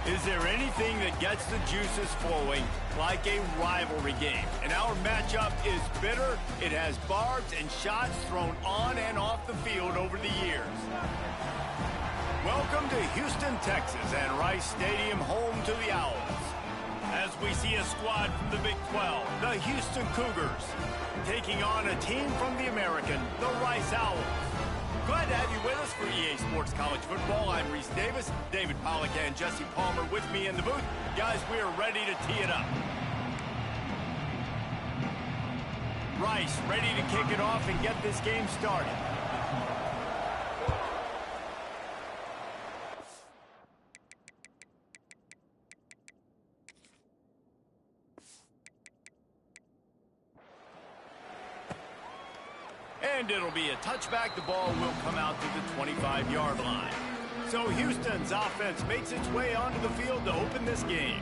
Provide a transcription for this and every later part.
Is there anything that gets the juices flowing like a rivalry game? And our matchup is bitter. It has barbs and shots thrown on and off the field over the years. Welcome to Houston, Texas, and Rice Stadium, home to the Owls. As we see a squad from the Big 12, the Houston Cougars, taking on a team from the American, the Rice Owls. Glad to have you with us for EA Sports College Football. I'm Reese Davis, David Pollack, and Jesse Palmer with me in the booth. Guys, we are ready to tee it up. Rice ready to kick it off and get this game started. And it'll be a touchback. The ball will come out to the 25-yard line. So Houston's offense makes its way onto the field to open this game.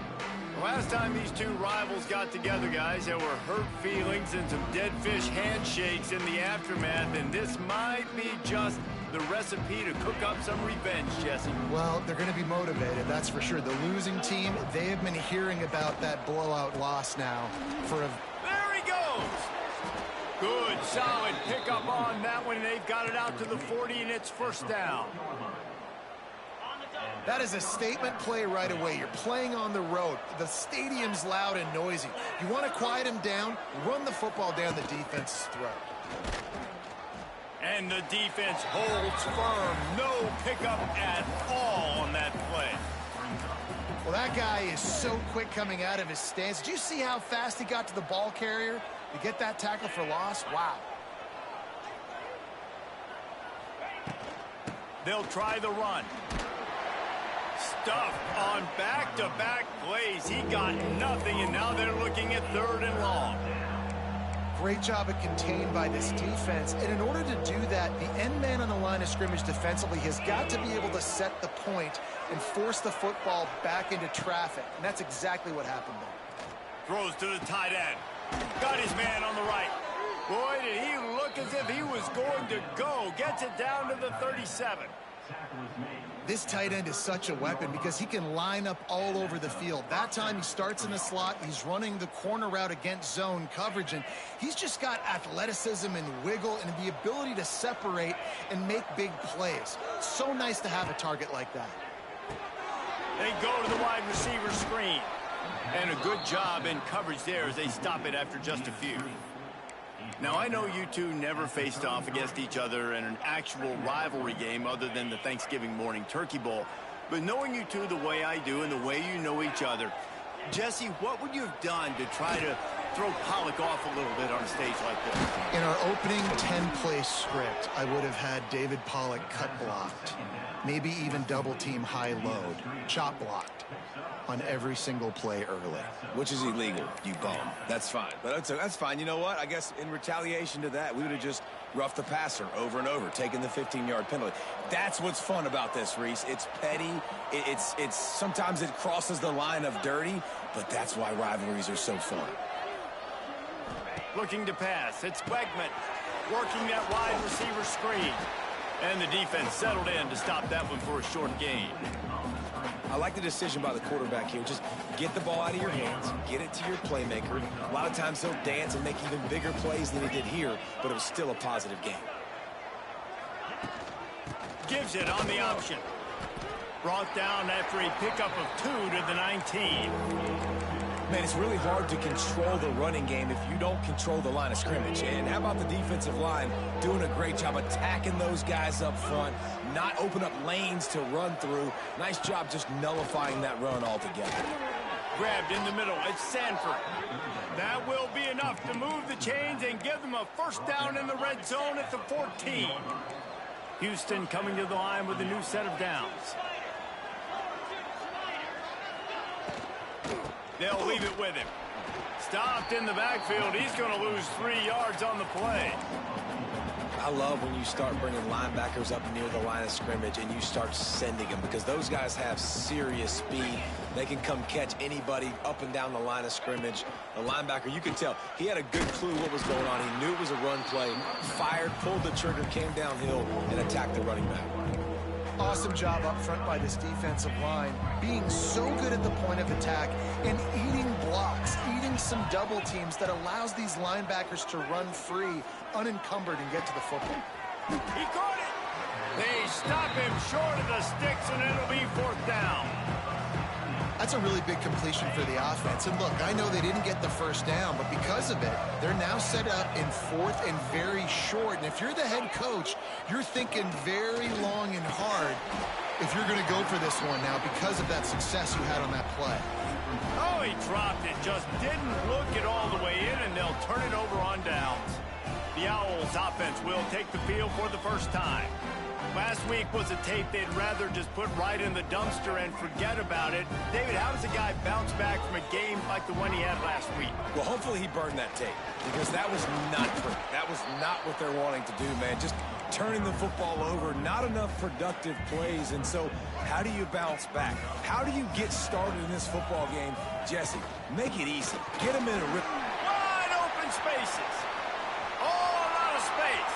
The last time these two rivals got together, guys, there were hurt feelings and some dead fish handshakes in the aftermath, and this might be just the recipe to cook up some revenge, Jesse. Well, they're going to be motivated, that's for sure. The losing team, they have been hearing about that blowout loss now for a... There he goes! Good, solid pickup on that one. They've got it out to the 40, and it's first down. That is a statement play right away. You're playing on the road. The stadium's loud and noisy. You want to quiet them down, run the football down the defense's throat. And the defense holds firm. No pickup at all on that play. Well, that guy is so quick coming out of his stance. Did you see how fast he got to the ball carrier to get that tackle for loss? Wow. They'll try the run. Stuffed on back-to-back plays. He got nothing, and now they're looking at 3rd and long. Great job of contained by this defense. And in order to do that, the end man on the line of scrimmage defensively has got to be able to set the point and force the football back into traffic. And that's exactly what happened there. Throws to the tight end. Got his man on the right. Boy, did he look as if he was going to go. Gets it down to the 37. This tight end is such a weapon because he can line up all over the field. That time he starts in the slot, he's running the corner route against zone coverage, and he's just got athleticism and wiggle and the ability to separate and make big plays. So nice to have a target like that. They go to the wide receiver screen. And a good job in coverage there as they stop it after just a few. Now, I know you two never faced off against each other in an actual rivalry game other than the Thanksgiving morning Turkey Bowl. But knowing you two the way I do and the way you know each other, Jesse, what would you have done to try to throw Pollack off a little bit on a stage like this? In our opening 10-play script, I would have had David Pollack cut blocked, maybe even double-team high load, chop blocked on every single play early. Which is illegal, you bum. That's fine. But that's fine. You know what? I guess in retaliation to that, we would have just roughed the passer over and over, taking the 15-yard penalty. That's what's fun about this, Reese. It's petty. It's sometimes it crosses the line of dirty, but that's why rivalries are so fun. Looking to pass. It's Wegman working that wide receiver screen. And the defense settled in to stop that one for a short gain. I like the decision by the quarterback here. Just get the ball out of your hands, get it to your playmaker. A lot of times he'll dance and make even bigger plays than he did here, but it was still a positive game. Gives it on the option. Brought down after a pickup of 2 to the 19. Man, it's really hard to control the running game if you don't control the line of scrimmage. And how about the defensive line doing a great job attacking those guys up front, not open up lanes to run through. Nice job just nullifying that run altogether. Grabbed in the middle. It's Sanford. That will be enough to move the chains and give them a first down in the red zone at the 14. Houston coming to the line with a new set of downs. They'll leave it with him. Stopped in the backfield. He's going to lose 3 yards on the play. I love when you start bringing linebackers up near the line of scrimmage and you start sending them because those guys have serious speed. They can come catch anybody up and down the line of scrimmage. The linebacker, you could tell, he had a good clue what was going on. He knew it was a run play, fired, pulled the trigger, came downhill, and attacked the running back. Awesome job up front by this defensive line, being so good at the point of attack and eating blocks, eating some double teams that allows these linebackers to run free, unencumbered, and get to the football. He caught it. They stop him short of the sticks, and it'll be 4th down. That's a really big completion for the offense. And look, I know they didn't get the first down, but because of it, they're now set up in 4th and very short. And if you're the head coach, you're thinking very long and hard if you're going to go for this one now because of that success you had on that play. Oh, he dropped it. Just didn't look it all the way in, and they'll turn it over on downs. The Owls offense will take the field for the first time. Last week was a tape they'd rather just put right in the dumpster and forget about it. David, how does a guy bounce back from a game like the one he had last week? Well, hopefully he burned that tape because that was not pretty. That was not what they're wanting to do, man. Just turning the football over, not enough productive plays. And so how do you bounce back? How do you get started in this football game? Jesse, make it easy. Get him in a rip. Wide open spaces. Oh, a lot of space.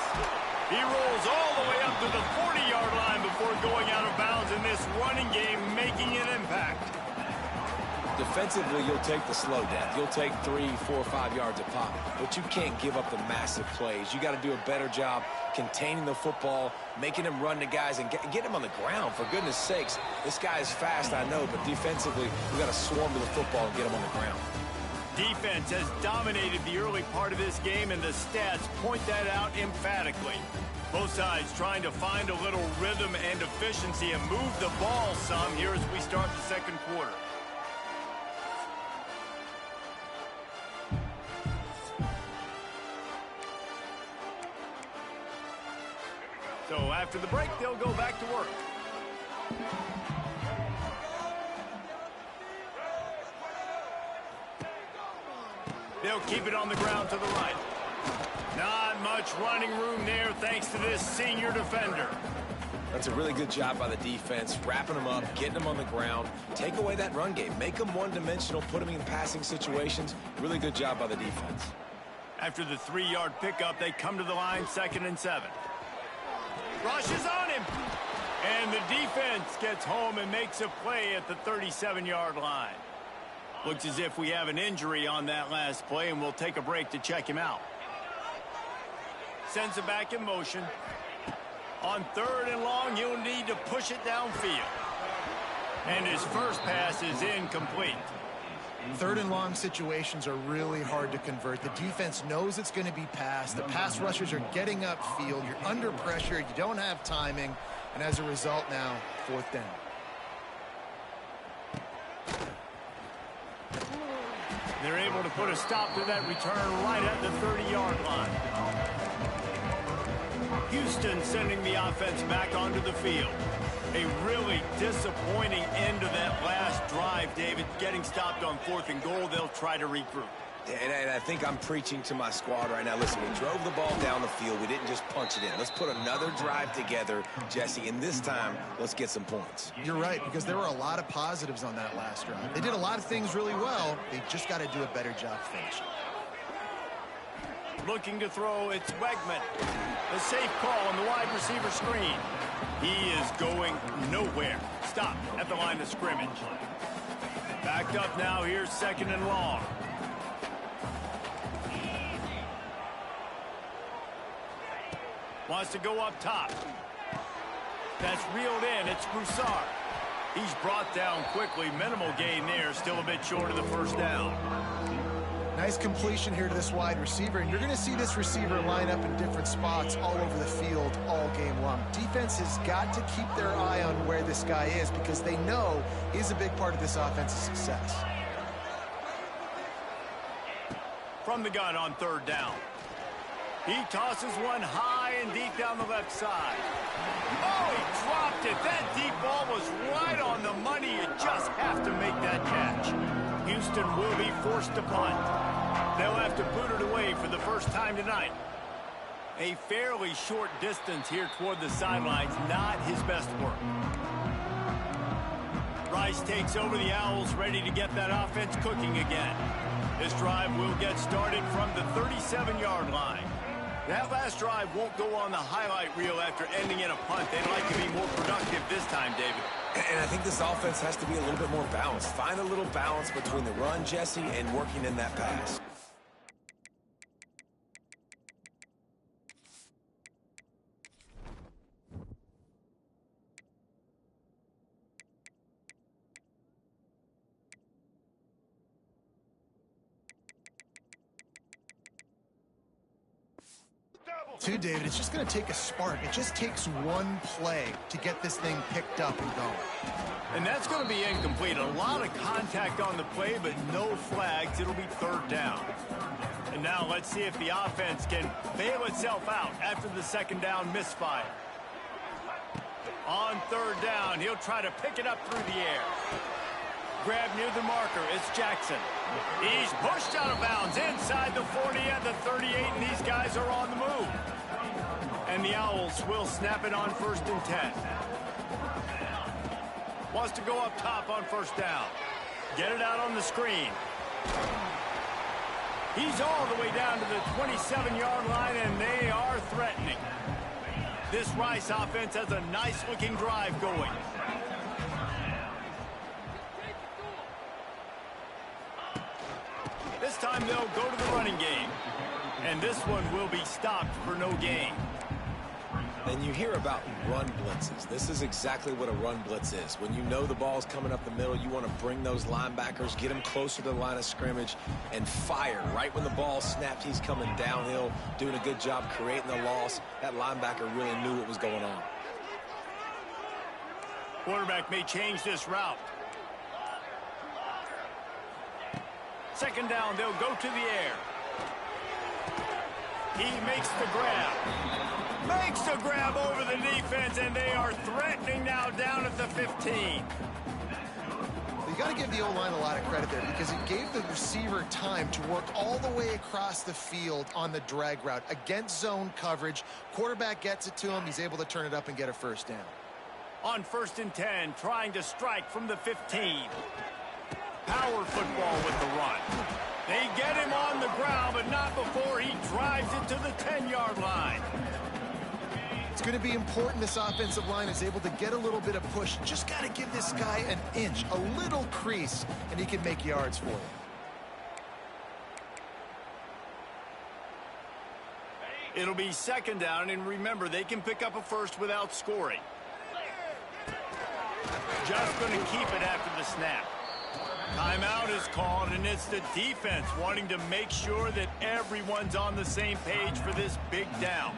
He rolls all the way up to the 40-yard line before going out of bounds in this running game, making an impact. Defensively, you'll take the slow death. You'll take 3, 4, 5 yards a pop, but you can't give up the massive plays. You got to do a better job containing the football, making him run to guys, and get him on the ground. For goodness sakes, this guy is fast, I know, but defensively, we got to swarm to the football and get him on the ground. Defense has dominated the early part of this game, and the stats point that out emphatically. Both sides trying to find a little rhythm and efficiency and move the ball some here as we start the second quarter. So after the break, they'll go back to work. They'll keep it on the ground to the right. Not much running room there thanks to this senior defender. That's a really good job by the defense, wrapping them up, getting them on the ground, take away that run game, make them one-dimensional, put them in passing situations. Really good job by the defense. After the 3-yard pickup, they come to the line, 2nd and 7. Rushes on him. And the defense gets home and makes a play at the 37-yard line. Looks as if we have an injury on that last play, and we'll take a break to check him out. Sends it back in motion. On 3rd and long, he'll need to push it downfield. And his first pass is incomplete. 3rd and long situations are really hard to convert. The defense knows it's going to be passed. The pass rushers are getting upfield. You're under pressure. You don't have timing. And as a result now, 4th down. They're able to put a stop to that return right at the 30-yard line. Houston sending the offense back onto the field. A really disappointing end to that last drive, David. Getting stopped on 4th and goal, they'll try to regroup. And I think I'm preaching to my squad right now. Listen, we drove the ball down the field. We didn't just punch it in. Let's put another drive together, Jesse, and this time, let's get some points. You're right, because there were a lot of positives on that last drive. They did a lot of things really well. They just got to do a better job finishing. Looking to throw, it's Wegman. A safe call on the wide receiver screen. He is going nowhere. Stop at the line of scrimmage. Backed up now, here's 2nd and long. Wants to go up top. That's reeled in. It's Broussard. He's brought down quickly. Minimal gain there. Still a bit short of the 1st down. Nice completion here to this wide receiver. And you're going to see this receiver line up in different spots all over the field all game long. Defense has got to keep their eye on where this guy is because they know he's a big part of this offense's success. From the gun on 3rd down. He tosses one high and deep down the left side. Oh, he dropped it. That deep ball was right on the money. You just have to make that catch. Houston will be forced to punt. They'll have to boot it away for the first time tonight. A fairly short distance here toward the sidelines. Not his best work. Rice takes over the Owls, ready to get that offense cooking again. This drive will get started from the 37-yard line. That last drive won't go on the highlight reel after ending in a punt. They'd like to be more productive this time, David. And I think this offense has to be a little bit more balanced. Find a little balance between the run, Jesse, and working in that pass. Too, David, it's just going to take a spark. It just takes one play to get this thing picked up and going. And that's going to be incomplete. A lot of contact on the play, but no flags. It'll be third down. And now let's see if the offense can bail itself out after the second down misfire. On third down, he'll try to pick it up through the air. Grab near the marker. It's Jackson. He's pushed out of bounds inside the 40 and the 38, and these guys are on the move. And the Owls will snap it on 1st and 10. Wants to go up top on first down. Get it out on the screen. He's all the way down to the 27-yard line, and they are threatening. This Rice offense has a nice-looking drive going. This time they'll go to the running game. And this one will be stopped for no gain. And you hear about run blitzes. This is exactly what a run blitz is. When you know the ball's coming up the middle, you want to bring those linebackers, get them closer to the line of scrimmage, and fire. Right when the ball snapped, he's coming downhill, doing a good job creating the loss. That linebacker really knew what was going on. Quarterback may change this route. Second down, they'll go to the air. He makes the grab. Makes the grab over the defense, and they are threatening now down at the 15. You got to give the O-line a lot of credit there because it gave the receiver time to work all the way across the field on the drag route against zone coverage. Quarterback gets it to him. He's able to turn it up and get a first down. On 1st and 10, trying to strike from the 15. Power football with the run. They get him on the ground, but not before he drives it to the 10-yard line. It's going to be important this offensive line is able to get a little bit of push. Just got to give this guy an inch, a little crease, and he can make yards for you. It'll be second down, and remember, they can pick up a first without scoring. Just going to keep it after the snap. Timeout is called, and it's the defense wanting to make sure that everyone's on the same page for this big down.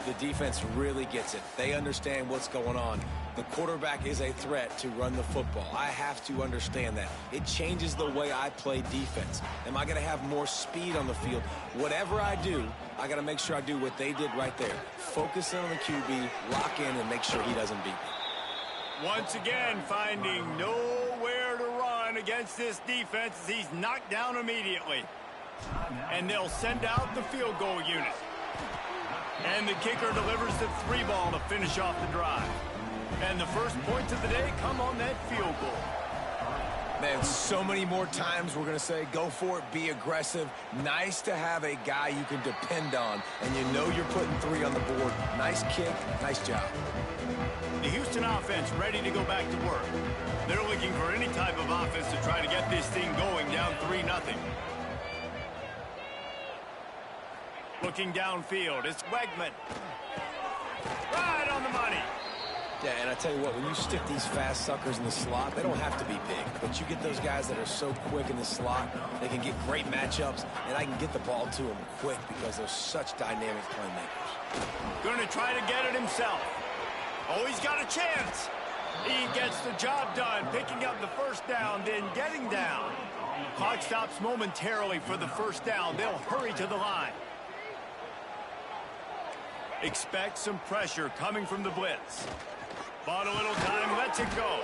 The defense really gets it. They understand what's going on. The quarterback is a threat to run the football. I have to understand that. It changes the way I play defense. Am I going to have more speed on the field? Whatever I do, I got to make sure I do what they did right there. Focus in on the QB, lock in, and make sure he doesn't beat me. Once again, finding nowhere to run against this defense as he's knocked down immediately. And they'll send out the field goal unit. And the kicker delivers the 3 ball to finish off the drive. And the first points of the day come on that field goal. Man, so many more times we're going to say, go for it, be aggressive. Nice to have a guy you can depend on, and you know you're putting 3 on the board. Nice kick, nice job. The Houston offense ready to go back to work. They're looking for any type of offense to try to get this thing going down 3-0. Looking downfield, it's Wegman. Right on the money. Yeah, and I tell you what, when you stick these fast suckers in the slot, they don't have to be big. But you get those guys that are so quick in the slot, they can get great matchups, and I can get the ball to them quick because they're such dynamic playmakers. Going to try to get it himself. Oh, he's got a chance. He gets the job done, picking up the first down, then getting down. Clock stops momentarily for the first down. They'll hurry to the line. Expect some pressure coming from the blitz. Bought a little time, lets it go.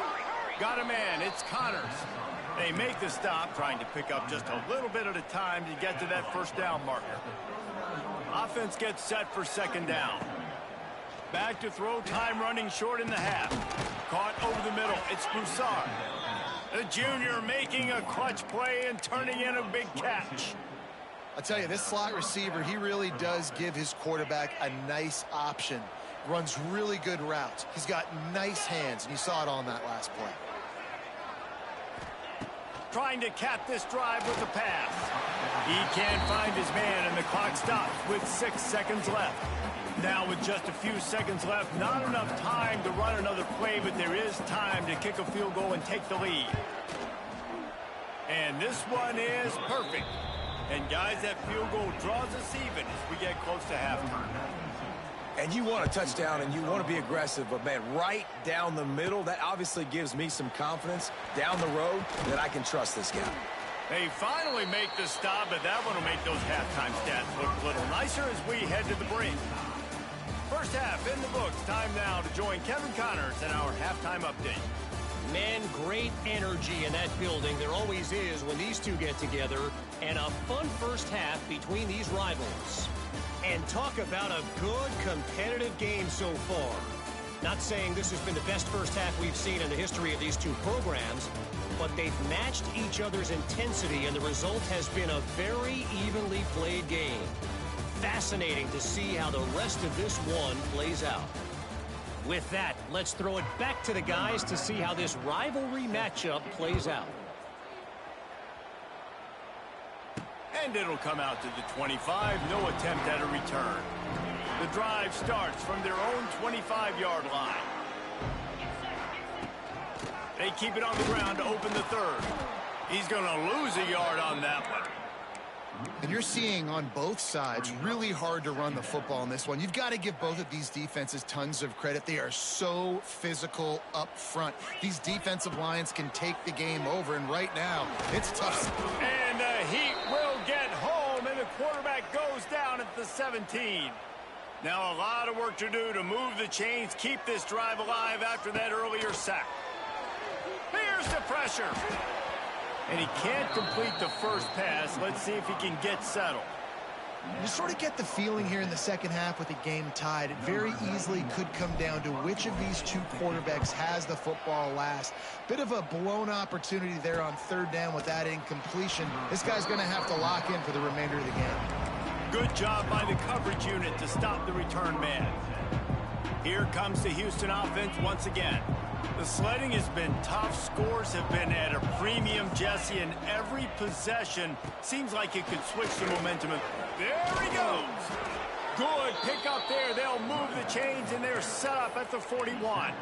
Got a man, it's Connors. They make the stop, trying to pick up just a little bit at a time to get to that first down marker. Offense gets set for second down. Back to throw, time running short in the half. Caught over the middle, it's Broussard. The junior making a clutch play and turning in a big catch. I tell you, this slot receiver, he really does give his quarterback a nice option. Runs really good routes. He's got nice hands, and you saw it on that last play. Trying to cap this drive with the pass. He can't find his man, and the clock stops with 6 seconds left. Now with just a few seconds left, not enough time to run another play, but there is time to kick a field goal and take the lead. And this one is perfect. And guys, that field goal draws us even as we get close to halftime. And you want a touchdown and you want to be aggressive, but man, right down the middle, that obviously gives me some confidence down the road that I can trust this guy. They finally make the stop, but that one will make those halftime stats look a little nicer as we head to the break. First half in the books. Time now to join Kevin Connors in our halftime update. Man, great energy in that building. There always is when these two get together. And a fun first half between these rivals. And talk about a good competitive game so far. Not saying this has been the best first half we've seen in the history of these two programs, but they've matched each other's intensity, and the result has been a very evenly played game. Fascinating to see how the rest of this one plays out. With that, let's throw it back to the guys to see how this rivalry matchup plays out. And it'll come out to the 25. No attempt at a return. The drive starts from their own 25-yard line. They keep it on the ground to open the third. He's going to lose a yard on that one. And you're seeing on both sides really hard to run the football in this one. You've got to give both of these defenses tons of credit. They are so physical up front. These defensive lines can take the game over, and right now, it's tough. And the Heat will get home, and the quarterback goes down at the 17. Now a lot of work to do to move the chains, keep this drive alive after that earlier sack. Here's the pressure. And he can't complete the first pass. Let's see if he can get settled. You sort of get the feeling here in the second half with the game tied. It very easily could come down to which of these two quarterbacks has the football last. Bit of a blown opportunity there on third down with that incompletion. This guy's going to have to lock in for the remainder of the game. Good job by the coverage unit to stop the return man. Here comes the Houston offense once again. The sledding has been tough. Scores have been at a premium, Jesse, and every possession seems like it could switch the momentum. There he goes. Good pick up there. They'll move the chains, and they're set up at the 41.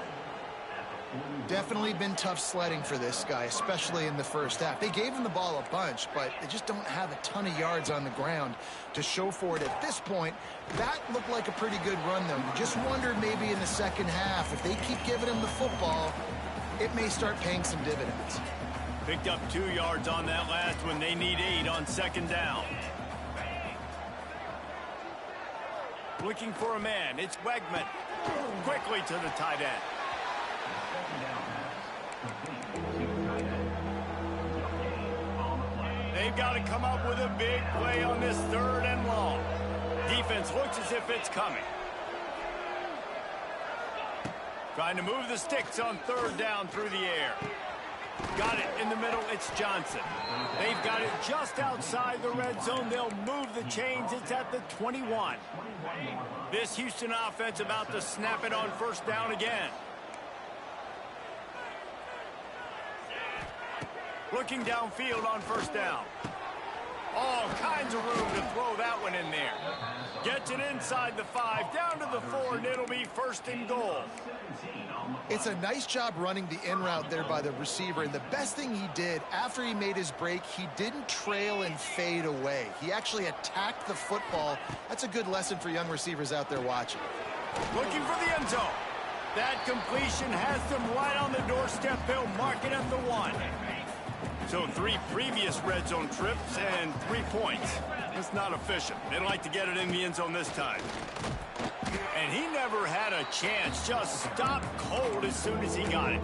Definitely been tough sledding for this guy, especially in the first half. They gave him the ball a bunch, but they just don't have a ton of yards on the ground to show for it at this point. That looked like a pretty good run, though. You just wondered maybe in the second half, if they keep giving him the football, it may start paying some dividends. Picked up 2 yards on that last one. They need 8 on second down. Looking for a man. It's Wegman. Quickly to the tight end. They've got to come up with a big play on this third and long. Defense looks as if it's coming. Trying to move the sticks on third down through the air. Got it in the middle. It's Johnson. They've got it just outside the red zone. They'll move the chains. It's at the 21. This Houston offense about to snap it on first down again. Looking downfield on first down. All kinds of room to throw that one in there. Gets it inside the 5, down to the 4, and it'll be first and goal. It's a nice job running the in route there by the receiver, and the best thing he did after he made his break, he didn't trail and fade away. He actually attacked the football. That's a good lesson for young receivers out there watching. Looking for the end zone. That completion has them right on the doorstep. They'll mark it at the 1. So 3 previous red zone trips and 3 points. It's not efficient. They'd like to get it in the end zone this time. And he never had a chance. Just stopped cold as soon as he got it.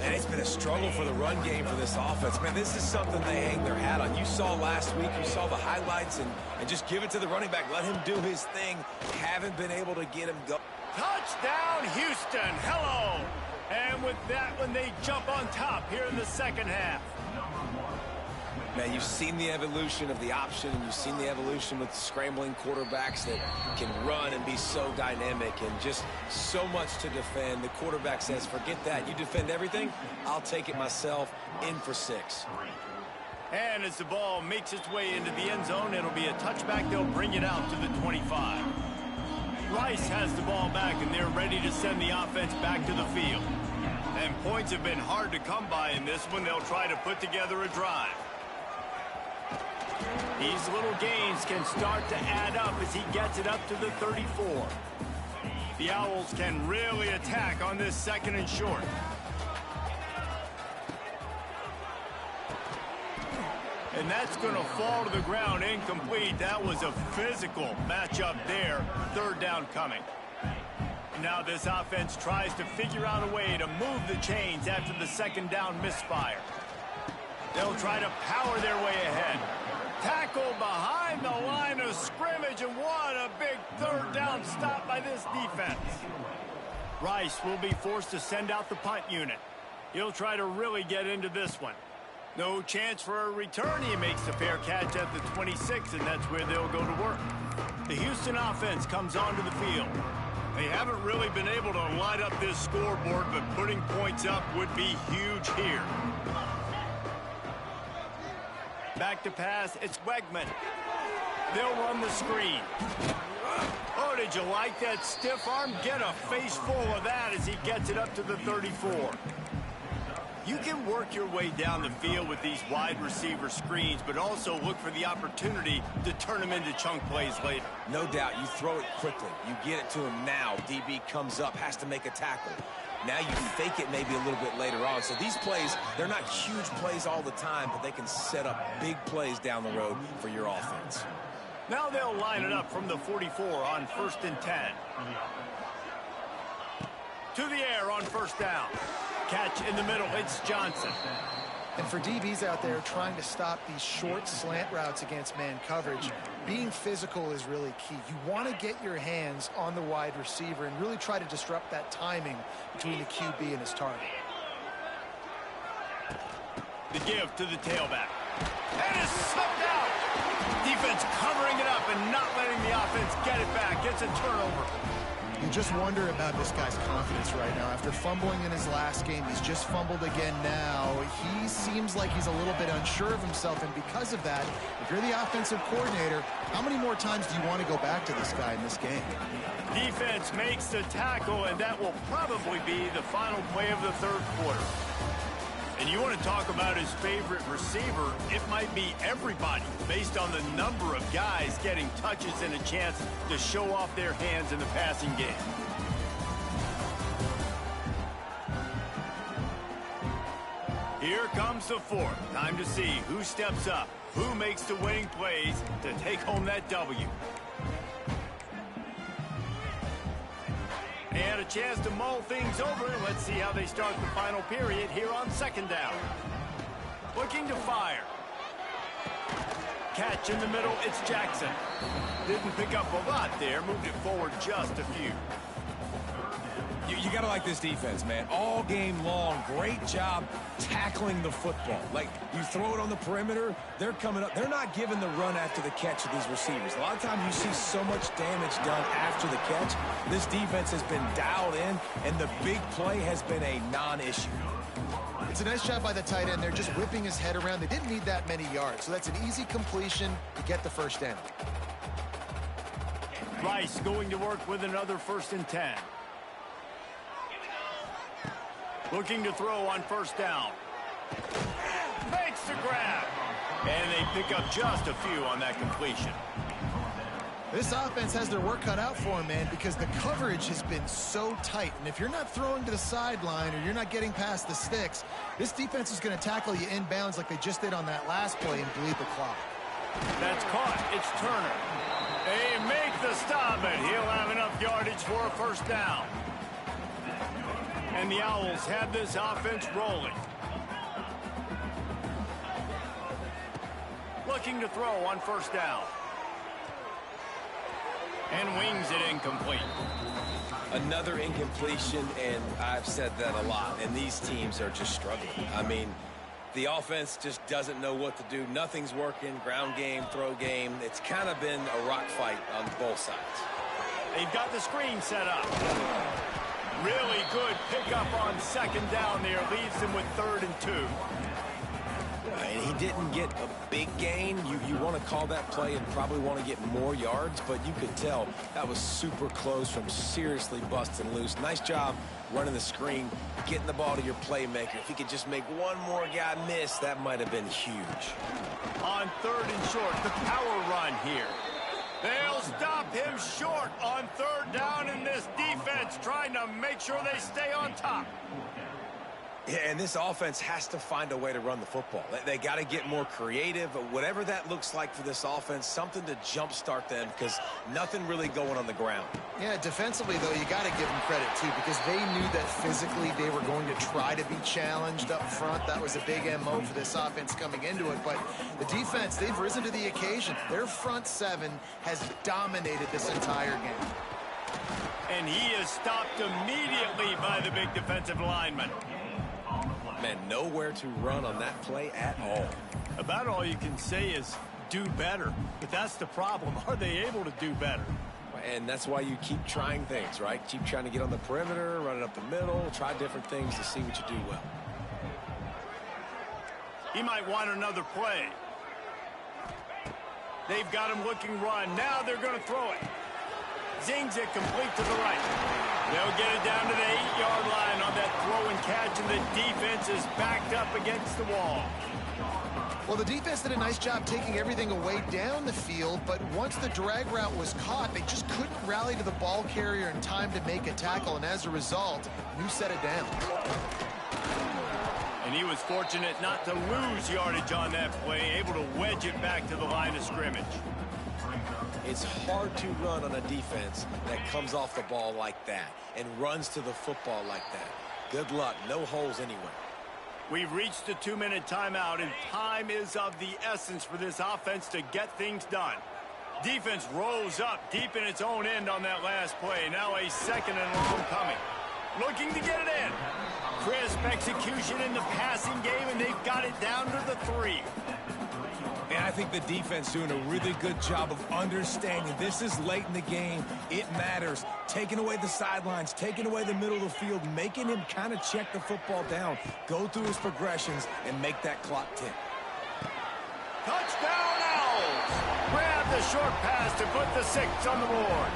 And it's been a struggle for the run game for this offense. Man, this is something they hang their hat on. You saw last week, you saw the highlights, and just give it to the running back. Let him do his thing. Haven't been able to get him go. Touchdown, Houston. Hello. And with that one, they jump on top here in the second half. Man, you've seen the evolution of the option, and you've seen the evolution with scrambling quarterbacks that can run and be so dynamic and just so much to defend. The quarterback says, forget that. You defend everything, I'll take it myself. In for 6. And as the ball makes its way into the end zone, it'll be a touchback. They'll bring it out to the 25. Rice has the ball back, and they're ready to send the offense back to the field. And points have been hard to come by in this one. They'll try to put together a drive. These little gains can start to add up as he gets it up to the 34. The Owls can really attack on this 2nd and short. And that's going to fall to the ground incomplete. That was a physical matchup there. 3rd down coming. Now this offense tries to figure out a way to move the chains after the 2nd down misfire. They'll try to power their way ahead. Tackle behind the line of scrimmage, and what a big 3rd down stop by this defense. Rice will be forced to send out the punt unit. He'll try to really get into this one. No chance for a return. He makes the fair catch at the 26, and that's where they'll go to work. The Houston offense comes onto the field. They haven't really been able to light up this scoreboard, but putting points up would be huge here. Back to pass, it's Wegman. They'll run the screen. Oh, did you like that stiff arm? Get a face full of that as he gets it up to the 34. You can work your way down the field with these wide receiver screens, but also look for the opportunity to turn them into chunk plays later. No doubt, you throw it quickly. You get it to him now. DB comes up, has to make a tackle. Now you fake it maybe a little bit later on. So these plays, they're not huge plays all the time, but they can set up big plays down the road for your offense. Now they'll line it up from the 44 on 1st and 10. To the air on 1st down. Catch in the middle, it's Johnson. And for DBs out there trying to stop these short slant routes against man coverage, being physical is really key. You want to get your hands on the wide receiver and really try to disrupt that timing between the QB and his target. The give to the tailback. And it's slipped out. Defense covering it up and not letting the offense get it back. Gets a turnover. You just wonder about this guy's confidence right now. After fumbling in his last game, he's just fumbled again now. He seems like he's a little bit unsure of himself, and because of that, if you're the offensive coordinator, how many more times do you want to go back to this guy in this game? Defense makes the tackle, and that will probably be the final play of the 3rd quarter. And you want to talk about his favorite receiver, it might be everybody based on the number of guys getting touches and a chance to show off their hands in the passing game. Here comes the 4th. Time to see who steps up, who makes the winning plays to take home that W. And a chance to mull things over. Let's see how they start the final period here on 2nd down. Looking to fire. Catch in the middle, it's Jackson. Didn't pick up a lot there, moved it forward just a few. You got to like this defense, man. All game long, great job tackling the football. Like, you throw it on the perimeter, they're coming up. They're not giving the run after the catch of these receivers. A lot of times you see so much damage done after the catch. This defense has been dialed in, and the big play has been a non-issue. It's a nice job by the tight end. They're just whipping his head around. They didn't need that many yards, so that's an easy completion to get the 1st down. Rice going to work with another 1st and 10. Looking to throw on 1st down. Makes the grab. And they pick up just a few on that completion. This offense has their work cut out for them, man, because the coverage has been so tight. And if you're not throwing to the sideline or you're not getting past the sticks, this defense is going to tackle you inbounds like they just did on that last play and bleed the clock. That's caught. It's Turner. They make the stop, and he'll have enough yardage for a 1st down. And the Owls have this offense rolling. Looking to throw on 1st down. And wings it incomplete. Another incompletion, and I've said that a lot, and these teams are just struggling. I mean, The offense just doesn't know what to do. Nothing's working. Ground game, throw game. It's kind of been a rock fight on both sides. They've got the screen set up. Really good pickup on second down there. Leaves them with 3rd and 2. And he didn't get a big gain. You want to call that play and probably want to get more yards, but you could tell that was super close from seriously busting loose. Nice job running the screen, getting the ball to your playmaker. If he could just make one more guy miss, that might have been huge. On 3rd and short, the power run here. They'll stop him short on 3rd down, in this defense trying to make sure they stay on top. Yeah, and this offense has to find a way to run the football. They got to get more creative, whatever that looks like for this offense, something to jumpstart them, because nothing really going on the ground. Yeah, defensively, though, you got to give them credit, too, because they knew that physically they were going to try to be challenged up front. That was a big MO for this offense coming into it. But the defense, they've risen to the occasion. Their front 7 has dominated this entire game. And he is stopped immediately by the big defensive lineman. Man, nowhere to run on that play at all. About all you can say is do better. But that's the problem. Are they able to do better? And that's why you keep trying things, right? Keep trying to get on the perimeter, run it up the middle, try different things to see what you do well. He might want another play. They've got him looking run. Now they're going to throw it. Zings it complete to the right. They'll get it down to the 8-yard line on that throw and catch, and the defense is backed up against the wall. Well, the defense did a nice job taking everything away down the field, but once the drag route was caught, they just couldn't rally to the ball carrier in time to make a tackle, and as a result, you set it down. And he was fortunate not to lose yardage on that play, able to wedge it back to the line of scrimmage. It's hard to run on a defense that comes off the ball like that and runs to the football like that. Good luck. No holes anywhere. We've reached the 2-minute timeout, and time is of the essence for this offense to get things done. Defense rose up deep in its own end on that last play. Now a 2nd and long coming. Looking to get it in. Crisp execution in the passing game, and they've got it down to the 3. And I think the defense doing a really good job of understanding this is late in the game. It matters. Taking away the sidelines, taking away the middle of the field, making him kind of check the football down, go through his progressions, and make that clock tick. Touchdown, Owls! Grab the short pass to put the 6 on the board.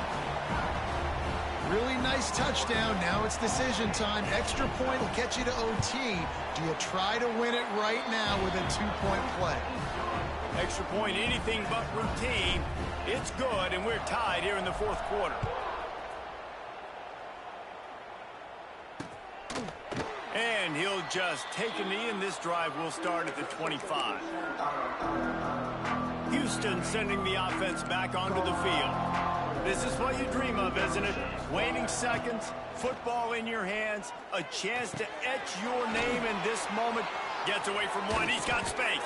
Really nice touchdown. Now it's decision time. Extra point will get you to OT. Do you try to win it right now with a 2-point play? Extra point, anything but routine. It's good, and we're tied here in the 4th quarter. And he'll just take a knee, and this drive will start at the 25. Houston sending the offense back onto the field. This is what you dream of, isn't it? Waning seconds, football in your hands, a chance to etch your name in this moment. Gets away from one, he's got space.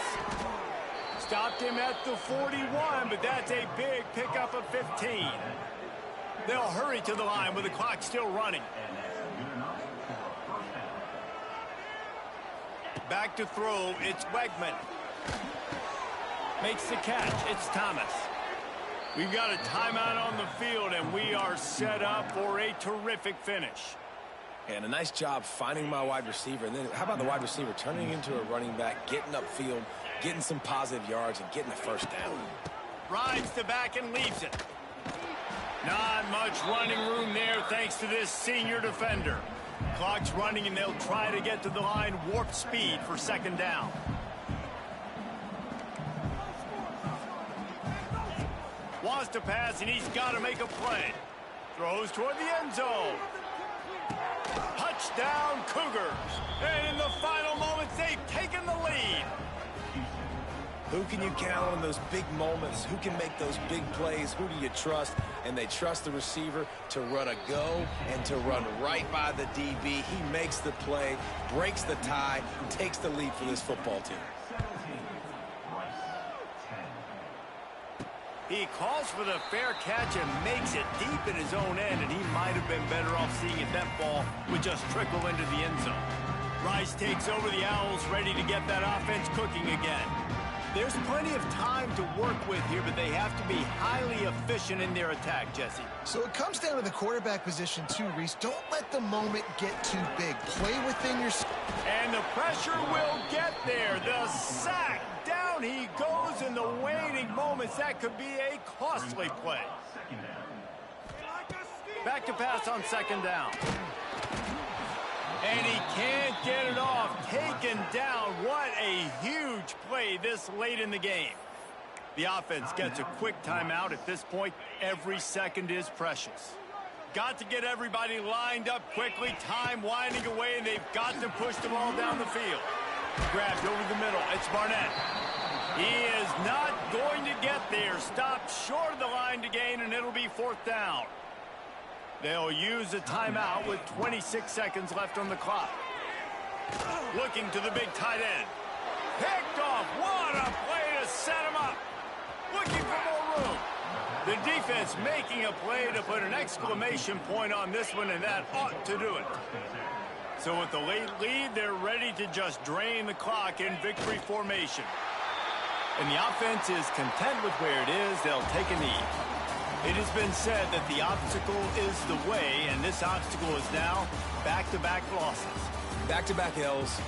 Stopped him at the 41, but that's a big pickup of 15. They'll hurry to the line with the clock still running. Back to throw, it's Wegman. Makes the catch, it's Thomas. We've got a timeout on the field, and we are set up for a terrific finish. And a nice job finding my wide receiver. And then how about the wide receiver turning into a running back, getting upfield, getting some positive yards, and getting a 1st down. Rides the back and leaves it. Not much running room there thanks to this senior defender. Clock's running, and they'll try to get to the line warp speed for 2nd down. Wants to pass, and he's got to make a play. Throws toward the end zone. Touchdown, Cougars. And in the final moments, they've taken the lead. Who can you count on those big moments? Who can make those big plays? Who do you trust? And they trust the receiver to run a go and to run right by the DB. He makes the play, breaks the tie, and takes the lead for this football team. He calls for the fair catch and makes it deep in his own end, and he might have been better off seeing if that ball would just trickle into the end zone. Rice takes over the Owls, ready to get that offense cooking again. There's plenty of time to work with here, but they have to be highly efficient in their attack, Jesse. So it comes down to the quarterback position too, Reese. Don't let the moment get too big. Play within your... And the pressure will get there. The sack. Down he goes in the waning moments. That could be a costly play. Back to pass on second down. And he can't get it off. Taken down. What a huge play this late in the game. The offense gets a quick timeout. At this point, every second is precious. Got to get everybody lined up quickly. Time winding away, and they've got to push the ball down the field. Grabbed over the middle. It's Barnett. He is not going to get there. Stopped short of the line to gain, and it'll be fourth down. They'll use a timeout with 26 seconds left on the clock. Looking to the big tight end. Picked off. What a play to set him up. Looking for more room. The defense making a play to put an exclamation point on this one, and that ought to do it. So with the late lead, they're ready to just drain the clock in victory formation. And the offense is content with where it is. They'll take a knee. It has been said that the obstacle is the way, and this obstacle is now back-to-back losses. Back-to-back L's.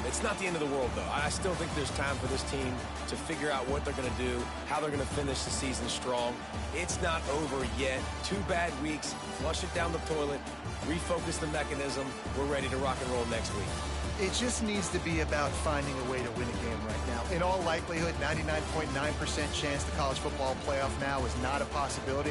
It's not the end of the world, though. I still think there's time for this team to figure out what they're going to do, how they're going to finish the season strong. It's not over yet. 2 bad weeks. Flush it down the toilet. Refocus the mechanism. We're ready to rock and roll next week. It just needs to be about finding a way to win a game right now. In all likelihood, 99.9% chance the college football playoff now is not a possibility